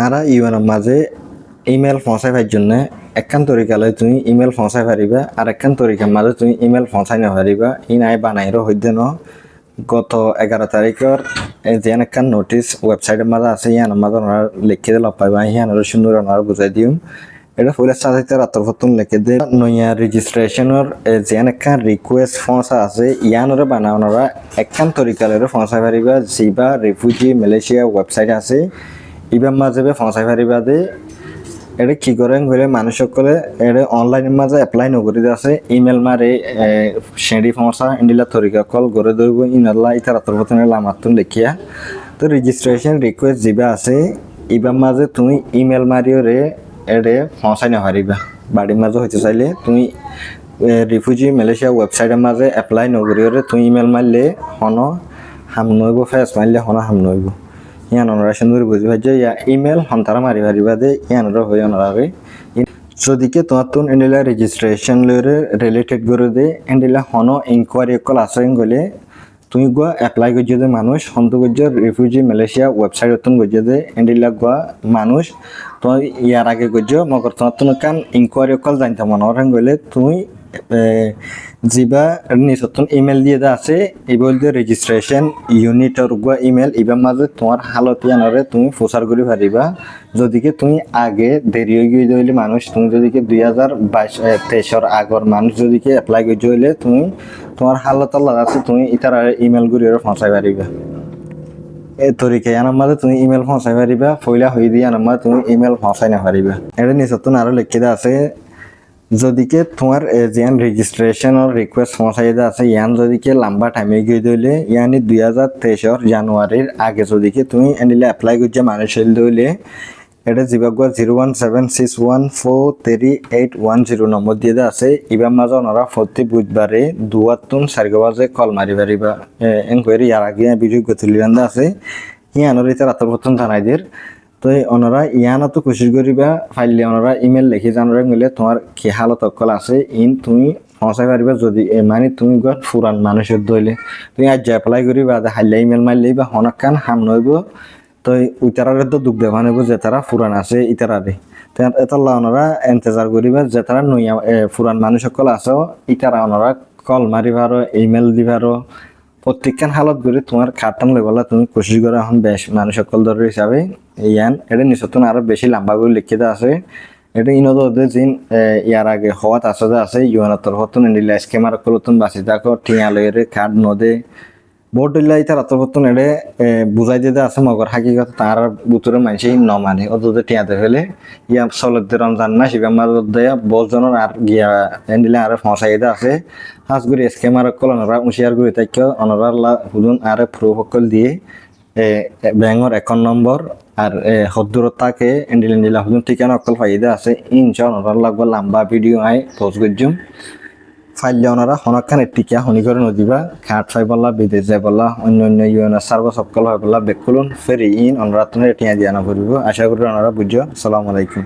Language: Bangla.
আরা ইউএনের মাঝে ইমেল পৌঁছাই পার জন্য একখান তরিকালে তুমি ইমেল পৌঁছাই পারিবা আর একখান তরিকার মাঝে তুমি ইমেল পৌঁছাই না পারিবা ই নাই বানাইরো হইতে ন গত 11 তারিখের যেন একখান নোটিস ওয়েবসাইটের মাঝে আছে ইয়ানোর মাঝে ওনারা লিখে দিলে পাইবা ইয়ানোর সুন্দর ওনারা বুঝাই দিম এটা ফুলের সাথে রাত্র ফতুন লিখে দে নয়া রেজিস্ট্রেশনের যেন একখান রিকোয়েস্ট পৌঁছা আছে ইয়ানোরে বানানোরা একখান তরিকালের পৌঁছাই পারিবা জিবা রিফিউজি মালয়েশিয়া ওয়েবসাইট আছে ইবার মাঝে পৌঁছাই পারিবা দে এটা কি করেন বলে মানুষ সকলে এটা অনলাইনের মাঝে এপ্লাই নকরি আছে ইমেল মারে শেডি সমস্যা ইন্ডিলা তরিকা কল করে ধরব ইনাল্লা ইতার আত্মপতনের লামাতুন লিখিয়া তো রেজিস্ট্রেশন রিকোয়েস্ট যিবা আছে ইবার মাঝে তুমি ইমেল মারিও রে এড়ে পৌঁছাই না পারিবা বাড়ির মাঝে হইতে চাইলে তুমি রিফিউজি মালয়েশিয়া ওয়েবসাইটের মাঝে এপ্লাই নকরিও রে তুমি ইমেল মারলে হন হাম নইব ফেস মারলে হন হাম নইব ইয়ান ওনারা সুন্দর বুঝি ভাই যে ইমেল হন্তারা মারি পারিবা দে ইয়ানরা হই ওনারে যদিকে তোমার তুন এন্ডিলা রেজিস্ট্রেশন লরে রিলেটেড করে দে এন্ডিলা হন ইনকোয়ারি কল আসেন গলে তুমি গো অ্যাপ্লাই করছে দে মানুষ হন্ত করছে রিফিউজি মালয়েশিয়া ওয়েবসাইট তুন করছে দে এন্ডিলা গো মানুষ তো ইয়ার আগে করছে মগর তোমার তুন কান ইনকোয়ারি কল জানতে মনে হন গলে তুমি জিবা নিচতন ইমেল দিয়ে আছে এই বলতে রেজিস্ট্রেশন ইউনিটর গুয়া ইমেল এবার মাঝে তোমার হালত ইয়ানরে তুমি প্রচার করে পারিবা যদিকে তুমি আগে দেরি হয়ে গিয়ে হইলে মানুষ তুমি যদিকে 2023 আগর মানুষ যদিকে অ্যাপ্লাই করতে হইলে তুমি তোমার হালত আল্লাহ আছে তুমি ইতার ইমেল গুলি পৌঁছাই পারিবা এই তরিকা ইয়ানোর মাঝে তুমি ইমেল পৌঁছাই পারিবা ফইলা হয়ে দিয়ে ইয়ানোর মাঝে তুমি ইমেল পৌঁছাই না পারিবা এটা নিচতন আরো লিখিত আছে যদিকে তোমার যেন রেজিস্ট্রেশনের রিকোয়েস্ট পৌঁছাইতে আছে ইয়ান যদিকে লম্বা টাইমে গিয়ে দিলে ইয়ানি 2023 জানুয়ারির আগে যদিকে তুমি এনিলে অ্যাপ্লাই করছে মানুষ হইলে এটা জিবাগুয়া 01761438110 নম্বর দিয়ে আছে এবার মাঝে ওনারা প্রতি বুধবারে দুয়াতুন 4 বাজে কল মারি পারিবা এনকোয়ারি ইয়ার আগে ভিডিও গতিলিবান্ধা আছে ইয়ানোর ইতার আত্মপ্রথম জানাইদের তো ওনারা ইয়ানা তো কোশিশ করিবা ফাইলে ওনারা ইমেল লিখি জানারে গেলে তোমার কি হালত অকল আছে ইন তুমি পৌঁছাই পারিবা যদি মানে তুমি গত ফুরান মানুষের দইলে তুমি আজ অ্যাপ্লাই করিবা হাইলে ইমেল মারলেই বা হনকান হাম নইব তো উইতারারে তো দুঃখ দেওয়া নেব যে তারা ফুরান আছে ইতারারে তো এতাল্লা ওনারা ইন্তজার করিবা যে তারা নইয়া ফুরান মানুষ সকল আছে ইতারা ওনারা কল মারিবারো ইমেল দিবারো প্রত্যেকখান হালত করে তোমার খাটান লেবলা তুমি কোশিশ করে এখন বেশ মানুষ সকল ধরে হিসাবে ইয়ান এটা নিচতন আরো বেশি লম্বা করে লিখিত আছে এটা ইনদ জিন ইয়ার আগে হওয়াত আছে ইউএনের তরফতুন ইন্ডিলা স্কেমার কলতুন বাসি থাকো টিয়া লয়ের কার্ড নদে বোর্ড দিল্লা ইতার আত্মপত্তন এড়ে বুঝাই দিতে আছে মগর হাকিগত তার বুতুরে মানুষই ন মানে অত টিয়াতে ফেলে ইয়া সলকদের রমজান না শিবা মাদত দেয়া বজনের আর গিয়া এন্ডিলা আর ফসাইতে আছে হাসগুড়ি স্কেমার কল ওনারা উশিয়ার গুড়ি তাইক ওনারা হুদুন আর প্রুফ কল দিয়ে ব্যাঙ্গর অ্যাকাউন্ট নম্বর আর হদ্দুরতাকে এন্ডিলা হুদুন ঠিকানা অকল ফাইদা আছে ইনশা ওনারা লাগবে লম্বা ভিডিও আই পোস্ট করছুম ফাইলে ওনারা হনকানের টিকা হনি করে নদীবা খাট ফাই বললা বিদেশ যাই বললা অন্য ইউএনএস সার্ভিস সকল হয় বললা বেকুলুন ফেরি ইন ওনারা তুমি টিয়া দিয়া না করব আশা করি ওনারা বুঝো আসসালামু আলাইকুম।